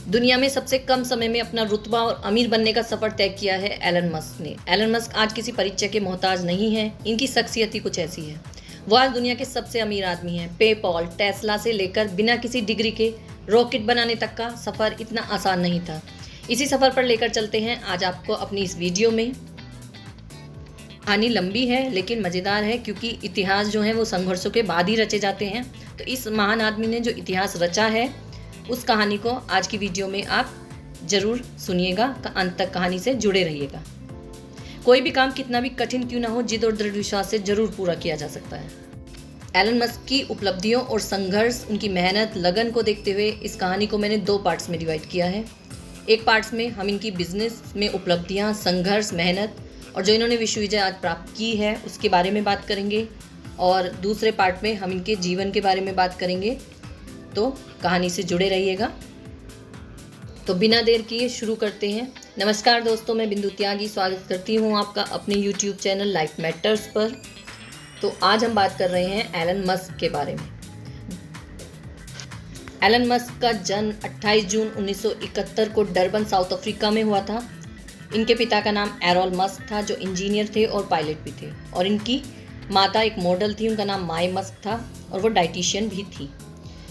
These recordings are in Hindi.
दुनिया में सबसे कम समय में अपना रुतबा और अमीर बनने का सफर तय किया है एलन मस्क ने। एलन मस्क आज किसी परिचय के मोहताज नहीं है। इनकी शख्सियत ही कुछ ऐसी है। वो आज दुनिया के सबसे अमीर आदमी हैं। पेपॉल, टेस्ला से लेकर बिना किसी डिग्री के रॉकेट बनाने तक का सफ़र इतना आसान नहीं था। इसी सफ़र पर लेकर चलते हैं आज आपको अपनी इस वीडियो में। कहानी लंबी है लेकिन मज़ेदार है, क्योंकि इतिहास जो है वो संघर्षों के बाद ही रचे जाते हैं। तो इस महान आदमी ने जो इतिहास रचा है उस कहानी को आज की वीडियो में आप ज़रूर सुनिएगा, अंत तक कहानी से जुड़े रहिएगा। कोई भी काम कितना भी कठिन क्यों ना हो, जिद और दृढ़ विश्वास से जरूर पूरा किया जा सकता है। एलन मस्क की उपलब्धियों और संघर्ष, उनकी मेहनत, लगन को देखते हुए इस कहानी को मैंने 2 पार्ट्स में डिवाइड किया है। एक पार्ट्स में हम इनकी बिजनेस में उपलब्धियां, संघर्ष, मेहनत और जो इन्होंने विश्व विजय आज प्राप्त की है उसके बारे में बात करेंगे, और दूसरे पार्ट में हम इनके जीवन के बारे में बात करेंगे। तो कहानी से जुड़े रहिएगा। तो बिना देर किए शुरू करते हैं। नमस्कार दोस्तों, मैं बिंदु त्यागी स्वागत करती हूँ आपका अपने YouTube चैनल लाइफ मैटर्स पर। तो आज हम बात कर रहे हैं एलन मस्क के बारे में। एलन मस्क का जन्म 28 जून 1971 को डरबन, साउथ अफ्रीका में हुआ था। इनके पिता का नाम एरोल मस्क था, जो इंजीनियर थे और पायलट भी थे, और इनकी माता एक मॉडल थी, उनका नाम माई मस्क था, और वो डाइटिशियन भी थी।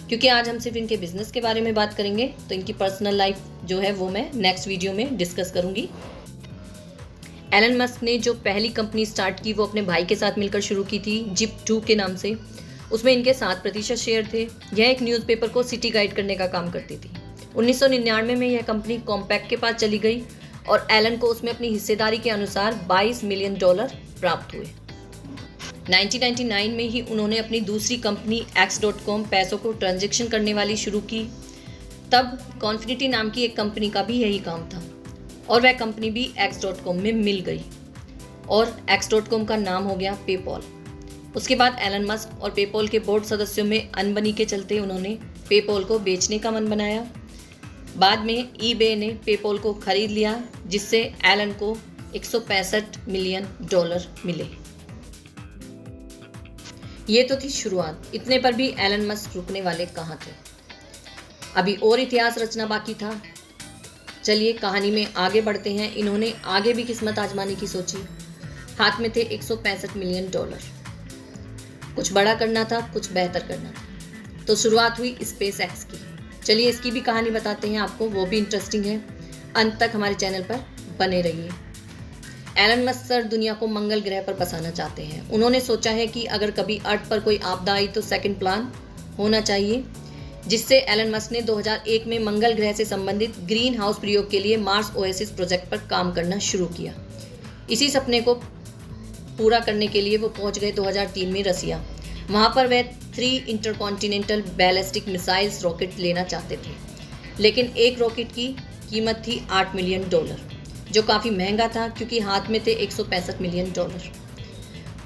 क्योंकि आज हम सिर्फ इनके बिजनेस के बारे में बात करेंगे, तो इनकी पर्सनल लाइफ जो है वो मैं नेक्स्ट वीडियो में डिस्कस करूंगी। एलन मस्क ने जो पहली कंपनी स्टार्ट की वो अपने भाई के साथ मिलकर शुरू की थी, जिप2 के नाम से। उसमें इनके 7% शेयर थे। यह एक न्यूज़पेपर को सिटी गाइड करने का काम करती थी। 1999 में यह कंपनी कॉम्पैक्ट के पास चली गई और एलन को उसमें अपनी हिस्सेदारी के अनुसार $22 मिलियन प्राप्त हुए। 1999 में ही उन्होंने अपनी दूसरी कंपनी X.com, पैसों को ट्रांजैक्शन करने वाली, शुरू की। तब कॉन्फिनिटी नाम की एक कंपनी का भी यही काम था, और वह कंपनी भी X.com में मिल गई और X.com का नाम हो गया पेपॉल। उसके बाद एलन मस्क और पेपॉल के बोर्ड सदस्यों में अनबनी के चलते उन्होंने पेपॉल को बेचने का मन बनाया। बाद में eBay ने पेपॉल को खरीद लिया, जिससे एलन को $165 मिलियन मिले। ये तो थी शुरुआत। इतने पर भी एलन मस्क रुकने वाले कहाँ थे। अभी और इतिहास रचना बाकी था। चलिए कहानी में आगे बढ़ते हैं। इन्होंने आगे भी किस्मत आजमाने की सोची। हाथ में थे $165 मिलियन। कुछ बड़ा करना था, कुछ बेहतर करना था। तो शुरुआत हुई स्पेस एक्स की। चलिए इसकी भी कहानी बताते हैं आपको, वो भी इंटरेस्टिंग है। अंत तक हमारे चैनल पर बने रहिए। एलन मस्क सर दुनिया को मंगल ग्रह पर बसाना चाहते हैं। उन्होंने सोचा है कि अगर कभी अर्थ पर कोई आपदा आई तो सेकंड प्लान होना चाहिए, जिससे एलन मस्क ने 2001 में मंगल ग्रह से संबंधित ग्रीन हाउस प्रयोग के लिए मार्स ओएसिस प्रोजेक्ट पर काम करना शुरू किया। इसी सपने को पूरा करने के लिए वो पहुंच गए 2003 में रसिया। वहां पर वह 3 इंटरकॉन्टिनेंटल बैलिस्टिक मिसाइल्स रॉकेट लेना चाहते थे, लेकिन एक रॉकेट की कीमत थी $8 मिलियन, जो काफ़ी महंगा था क्योंकि हाथ में थे $165 मिलियन।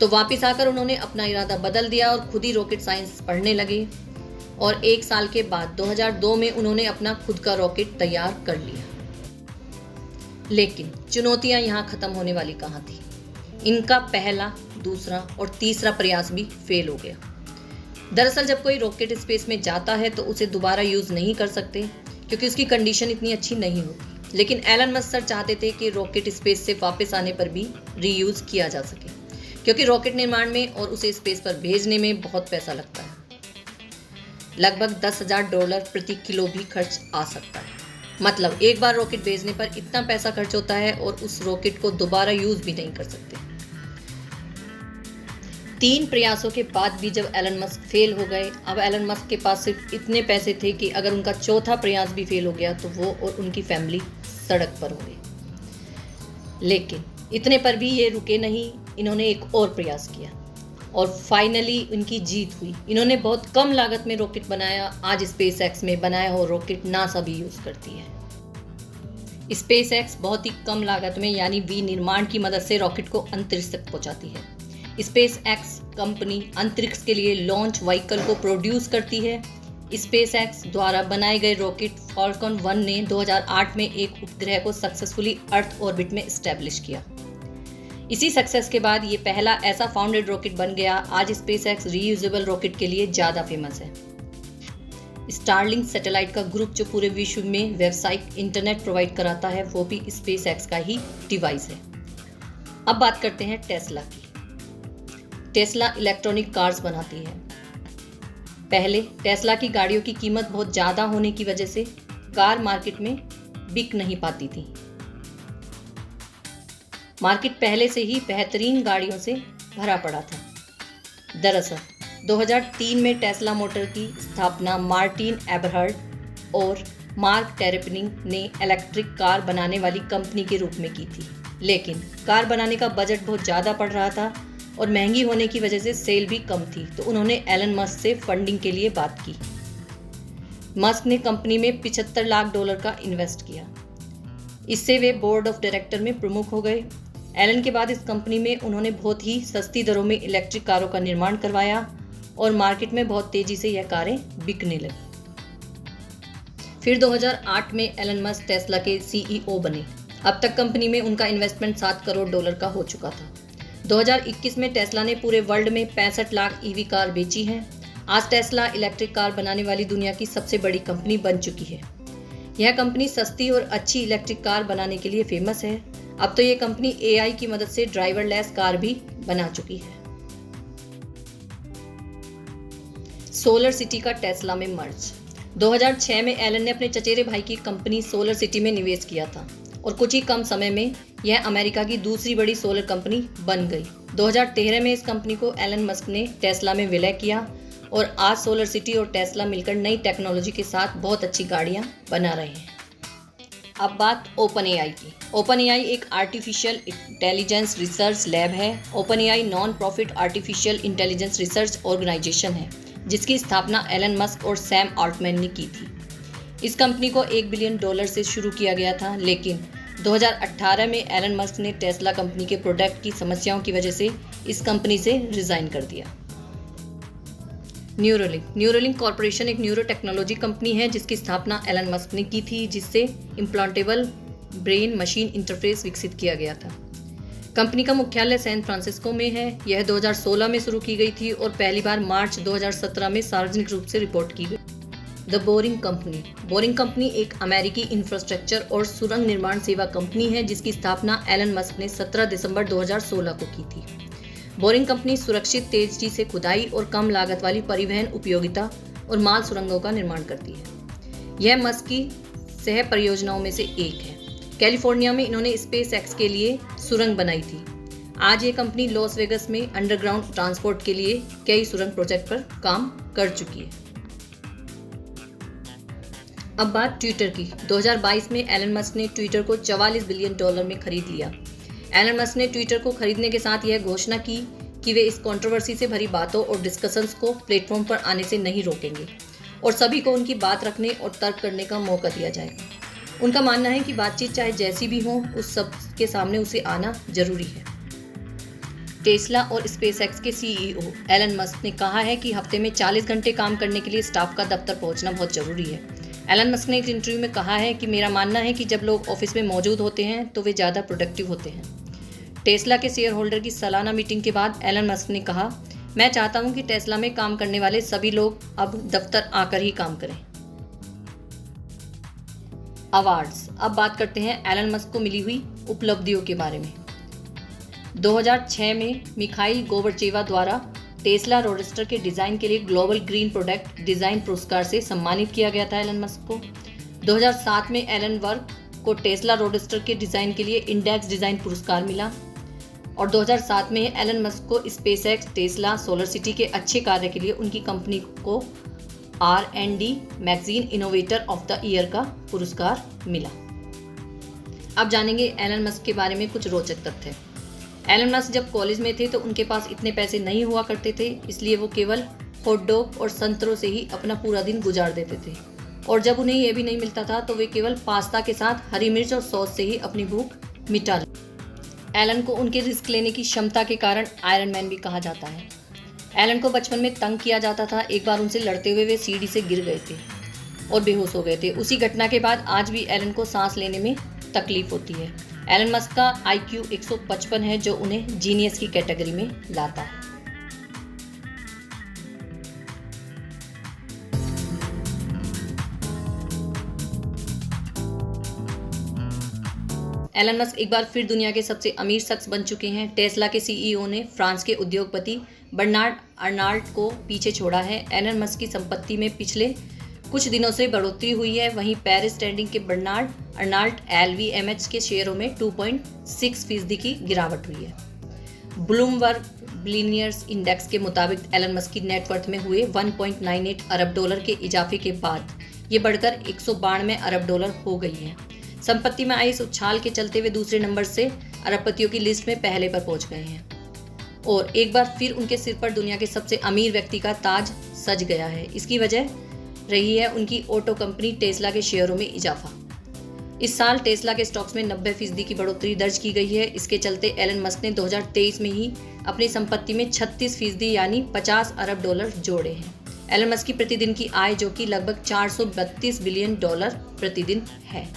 तो वापस आकर उन्होंने अपना इरादा बदल दिया और खुद ही रॉकेट साइंस पढ़ने लगे, और 1 साल के बाद 2002 में उन्होंने अपना खुद का रॉकेट तैयार कर लिया। लेकिन चुनौतियां यहाँ ख़त्म होने वाली कहाँ थी। इनका पहला, दूसरा और तीसरा प्रयास भी फेल हो गया। दरअसल जब कोई रॉकेट स्पेस में जाता है तो उसे दोबारा यूज़ नहीं कर सकते, क्योंकि उसकी कंडीशन इतनी अच्छी नहीं होती। लेकिन एलन मस्क सर चाहते थे कि रॉकेट स्पेस से वापस आने पर भी रीयूज़ किया जा सके, क्योंकि रॉकेट निर्माण में और उसे स्पेस पर भेजने में बहुत पैसा लगता है। लगभग $10,000 प्रति किलो भी खर्च आ सकता है। मतलब एक बार रॉकेट भेजने पर इतना पैसा खर्च होता है और उस रॉकेट को दोबारा यूज़ भी नहीं कर सकते। 3 प्रयासों के बाद भी जब एलन मस्क फेल हो गए, अब एलन मस्क के पास सिर्फ इतने पैसे थे कि अगर उनका चौथा प्रयास भी फेल हो गया तो वो और उनकी फैमिली सड़क पर हो गई। लेकिन इतने पर भी ये रुके नहीं। इन्होंने एक और प्रयास किया और फाइनली उनकी जीत हुई। इन्होंने बहुत कम लागत में रॉकेट बनाया। आज स्पेस एक्स में बनाया हुआ रॉकेट नासा भी यूज़ करती है। स्पेस एक्स बहुत ही कम लागत में यानी विनिर्माण की मदद से रॉकेट को अंतरिक्ष तक पहुंचाती है। स्पेस एक्स कंपनी अंतरिक्ष के लिए लॉन्च व्हीकल को प्रोड्यूस करती है। स्पेस एक्स द्वारा बनाए गए रॉकेट फॉल्कन 1 ने 2008 में एक उपग्रह को सक्सेसफुली अर्थ ऑर्बिट में एस्टैब्लिश किया। इसी सक्सेस के बाद ये पहला ऐसा फाउंडेड रॉकेट बन गया। आज स्पेस एक्स रीयूजेबल रॉकेट के लिए ज़्यादा फेमस है। स्टारलिंक सैटेलाइट का ग्रुप जो पूरे विश्व में व्यावसायिक इंटरनेट प्रोवाइड कराता है वो भी स्पेसएक्स का ही डिवाइस है। अब बात करते हैं टेस्ला की। टेस्ला इलेक्ट्रॉनिक कार्स बनाती है। पहले टेस्ला की गाड़ियों की कीमत बहुत ज़्यादा होने की वजह से कार मार्केट में बिक नहीं पाती थी। मार्केट पहले से ही बेहतरीन गाड़ियों से भरा पड़ा था। दरअसल 2003 में टेस्ला मोटर की स्थापना मार्टिन एबरहर्ड और मार्क टेरेपनिंग ने इलेक्ट्रिक कार बनाने वाली कंपनी के रूप में की थी, लेकिन कार बनाने का बजट बहुत ज़्यादा पड़ रहा था और महंगी होने की वजह से सेल भी कम थी, तो उन्होंने एलन मस्क से फंडिंग के लिए बात की। मस्क ने कंपनी में $75 लाख का इन्वेस्ट किया। इससे वे बोर्ड ऑफ डायरेक्टर में प्रमुख हो गए। एलन के बाद इस कंपनी में उन्होंने बहुत ही सस्ती दरों में इलेक्ट्रिक कारों का निर्माण करवाया और मार्केट में बहुत तेजी से यह कारें बिकने लगी। फिर 2008 में एलन मस्क टेस्ला के सीईओ बने। अब तक कंपनी में उनका इन्वेस्टमेंट $7 करोड़ का हो चुका था। 2021 में टेस्ला ने पूरे वर्ल्ड में 65 लाख ईवी कार बेची हैं। आज टेस्ला इलेक्ट्रिक कार बनाने वाली दुनिया की सबसे बड़ी कंपनी बन चुकी है। यह कंपनी सस्ती और अच्छी इलेक्ट्रिक कार बनाने के लिए फेमस है। अब तो ये कंपनी AI की मदद से ड्राइवरलेस कार भी बना चुकी है। सोलर सिटी का टेस्ला में मर्ज। 2006 में एलन ने अपने चचेरे भाई की कंपनी सोलर सिटी में निवेश किया था और कुछ ही कम समय में यह अमेरिका की दूसरी बड़ी सोलर कंपनी बन गई। 2013 में इस कंपनी को एलन मस्क ने टेस्ला में विलय किया और आज सोलर सिटी और टेस्ला मिलकर नई टेक्नोलॉजी के साथ बहुत अच्छी गाड़ियां बना रहे हैं। अब बात OpenAI की। OpenAI एक आर्टिफिशियल इंटेलिजेंस रिसर्च लैब है। OpenAI non profit artificial intelligence research organisation है जिसकी स्थापना एलन मस्क और सैम ऑल्टमैन ने की थी। इस कंपनी को $1 बिलियन से शुरू किया गया था, लेकिन 2018 में एलन मस्क ने टेस्ला कंपनी के प्रोडक्ट की समस्याओं की वजह से इस कंपनी से रिजाइन कर दिया। न्यूरोलिंक कॉरपोरेशन एक न्यूरो टेक्नोलॉजी कंपनी है जिसकी स्थापना एलन मस्क ने की थी, जिससे इम्प्लांटेबल ब्रेन मशीन इंटरफेस विकसित किया गया था। कंपनी का मुख्यालय सैन फ्रांसिस्को में है। यह 2016 में शुरू की गई थी और पहली बार मार्च 2017 में सार्वजनिक रूप से रिपोर्ट की गई। द बोरिंग कंपनी एक अमेरिकी इंफ्रास्ट्रक्चर और सुरंग निर्माण सेवा कंपनी है जिसकी स्थापना एलन मस्क ने 17 दिसंबर 2016 को की थी। बोरिंग कंपनी सुरक्षित, तेजी से खुदाई और कम लागत वाली परिवहन उपयोगिता और माल सुरंगों का निर्माण करती है। यह मस्क की सह परियोजनाओं में से एक है। कैलिफोर्निया में इन्होंने स्पेसएक्स के लिए सुरंग बनाई थी। आज ये कंपनी लॉस वेगस में अंडरग्राउंड ट्रांसपोर्ट के लिए कई सुरंग प्रोजेक्ट पर काम कर चुकी है। अब बात ट्विटर की। 2022 में एलन मस्क ने ट्विटर को $44 बिलियन में खरीद लिया। एलन मस्क ने ट्विटर को खरीदने के साथ यह घोषणा की कि वे इस कंट्रोवर्सी से भरी बातों और डिस्कशंस को प्लेटफॉर्म पर आने से नहीं रोकेंगे और सभी को उनकी बात रखने और तर्क करने का मौका दिया जाएगा। उनका मानना है कि बातचीत चाहे जैसी भी हो, उस सब के सामने उसे आना जरूरी है। टेस्ला और स्पेसएक्स के CEO एलन मस्क ने कहा है कि हफ्ते में 40 घंटे काम करने के लिए स्टाफ का दफ्तर पहुंचना बहुत जरूरी है। एलन मस्क ने एक इंटरव्यू में कहा है कि मेरा मानना है कि जब लोग ऑफिस में मौजूद होते हैं तो वे ज़्यादा प्रोडक्टिव होते हैं। टेस्ला के शेयर होल्डर की सालाना मीटिंग के बाद एलन मस्क ने कहा, मैं चाहता हूं कि टेस्ला में काम करने वाले सभी लोग अब दफ्तर आकर ही काम करें। अवार्ड्स। अब बात करते हैं एलन मस्क को मिली हुई उपलब्धियों के बारे में। 2006 में मिखाइल गोवर्चेवा द्वारा टेस्ला रोडस्टर के डिज़ाइन के लिए ग्लोबल ग्रीन प्रोडक्ट डिज़ाइन पुरस्कार से सम्मानित किया गया था एलन मस्क को। 2007 में एलन वर्क को टेस्ला रोडस्टर के डिज़ाइन के लिए इंडेक्स डिज़ाइन पुरस्कार मिला और 2007 में एलन मस्क को स्पेसएक्स, टेस्ला, सोलर सिटी के अच्छे कार्य के लिए उनकी कंपनी को R&D magazine innovator of the year का पुरस्कार मिला। अब जानेंगे एलन मस्क के बारे में कुछ रोचक तथ्य। एलन मस्क जब कॉलेज में थे तो उनके पास इतने पैसे नहीं हुआ करते थे, इसलिए वो केवल हॉट डॉग और संतरों से ही अपना पूरा दिन गुजार देते थे और जब उन्हें यह भी नहीं मिलता था तो वे केवल पास्ता के साथ हरी मिर्च और सॉस से ही अपनी भूख मिटा लेते। एलन को उनके रिस्क लेने की क्षमता के कारण आयरन मैन भी कहा जाता है। एलन को बचपन में तंग किया जाता था। एक बार उनसे लड़ते हुए वे सीढ़ी से गिर गए थे और बेहोश हो गए थे। उसी घटना के बाद आज भी एलन को सांस लेने में तकलीफ होती है। एलन मस्क का IQ 155 है जो उन्हें जीनियस की कैटेगरी में लाता है। एलन मस्क एक बार फिर दुनिया के सबसे अमीर शख्स बन चुके हैं। टेस्ला के सीईओ ने फ्रांस के उद्योगपति बर्नार्ड अर्नाल्ट को पीछे छोड़ा है। एलन मस्क की संपत्ति में पिछले कुछ दिनों से बढ़ोतरी हुई है। वहीं पेरिस ट्रेडिंग के बर्नार्ड अर्नाल्ट LVMH के शेयरों में 2.6% की गिरावट हुई है। ब्लूमबर्ग बिलियनियर्स इंडेक्स के मुताबिक एलन मस्क की नेटवर्थ में हुए 1.98 अरब डॉलर के इजाफे के बाद ये बढ़कर 192 अरब डॉलर हो गई है। संपत्ति में आई इस उछाल के चलते वे दूसरे नंबर से अरबपतियों की लिस्ट में पहले पर पहुंच गए हैं और एक बार फिर उनके सिर पर दुनिया के सबसे अमीर व्यक्ति का ताज सज गया है। इसकी वजह रही है उनकी ऑटो कंपनी टेस्ला के शेयरों में इजाफा। इस साल टेस्ला के स्टॉक्स में 90% की बढ़ोतरी दर्ज की गई है। इसके चलते एलन मस्क ने 2023 में ही अपनी संपत्ति में 36% यानी 50 अरब डॉलर जोड़े हैं। एलन मस्क की प्रतिदिन की आय जो कि लगभग 432 बिलियन डॉलर प्रतिदिन है।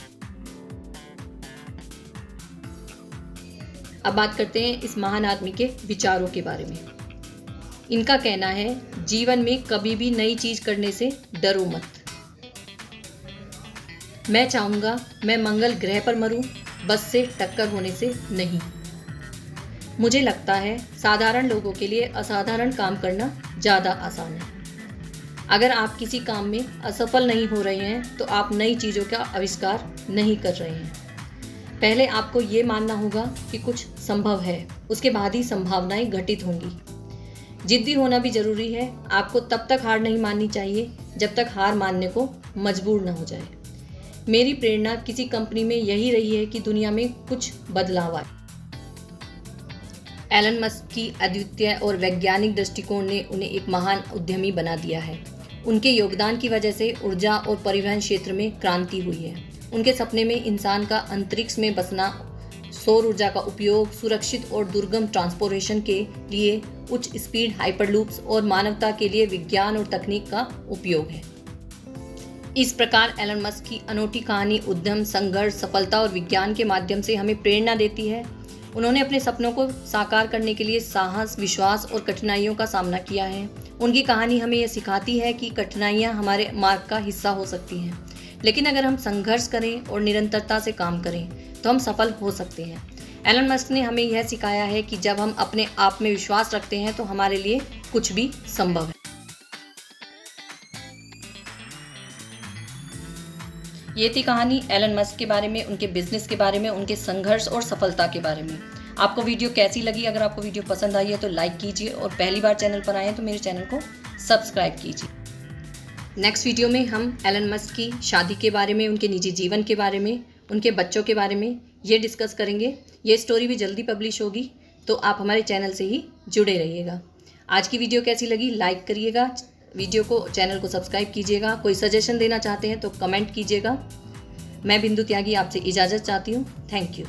अब बात करते हैं इस महान आदमी के विचारों के बारे में। इनका कहना है, जीवन में कभी भी नई चीज करने से डरो मत। मैं चाहूंगा मैं मंगल ग्रह पर मरूं, बस से टक्कर होने से नहीं। मुझे लगता है साधारण लोगों के लिए असाधारण काम करना ज़्यादा आसान है। अगर आप किसी काम में असफल नहीं हो रहे हैं तो आप नई चीज़ों का आविष्कार नहीं कर रहे हैं। पहले आपको ये मानना होगा कि कुछ संभव है, उसके बाद ही संभावनाएं घटित होंगी। जिद्दी होना भी जरूरी है। आपको तब तक हार नहीं माननी चाहिए जब तक हार मानने को मजबूर न हो जाए। मेरी प्रेरणा किसी कंपनी में यही रही है कि दुनिया में कुछ बदलाव आए। एलन मस्क की अद्वितीय और वैज्ञानिक दृष्टिकोण ने उन्हें एक महान उद्यमी बना दिया है। उनके योगदान की वजह से ऊर्जा और परिवहन क्षेत्र में क्रांति हुई है। उनके सपने में इंसान का अंतरिक्ष में बसना, सौर ऊर्जा का उपयोग, सुरक्षित और दुर्गम ट्रांसपोर्टेशन के लिए उच्च स्पीड हाइपरलूप्स और मानवता के लिए विज्ञान और तकनीक का उपयोग है। इस प्रकार एलन मस्क की अनोखी कहानी उद्यम, संघर्ष, सफलता और विज्ञान के माध्यम से हमें प्रेरणा देती है। उन्होंने अपने सपनों को साकार करने के लिए साहस, विश्वास और कठिनाइयों का सामना किया है। उनकी कहानी हमें यह सिखाती है कि कठिनाइयां हमारे मार्ग का हिस्सा हो सकती हैं, लेकिन अगर हम संघर्ष करें और निरंतरता से काम करें तो हम सफल हो सकते हैं। एलन मस्क ने हमें यह सिखाया है कि जब हम अपने आप में विश्वास रखते हैं तो हमारे लिए कुछ भी संभव है। ये थी कहानी एलन मस्क के बारे में, उनके बिजनेस के बारे में, उनके संघर्ष और सफलता के बारे में। आपको वीडियो कैसी लगी? अगर आपको वीडियो पसंद आई है तो लाइक कीजिए और पहली बार चैनल पर आए हैं तो मेरे चैनल को सब्सक्राइब कीजिए। नेक्स्ट वीडियो में हम एलन मस्क की शादी के बारे में, उनके निजी जीवन के बारे में, उनके बच्चों के बारे में ये डिस्कस करेंगे। ये स्टोरी भी जल्दी पब्लिश होगी, तो आप हमारे चैनल से ही जुड़े रहिएगा। आज की वीडियो कैसी लगी लाइक करिएगा, वीडियो को, चैनल को सब्सक्राइब कीजिएगा। कोई सजेशन देना चाहते हैं तो कमेंट कीजिएगा। मैं बिंदु त्यागी आपसे इजाज़त चाहती हूँ। Thank you.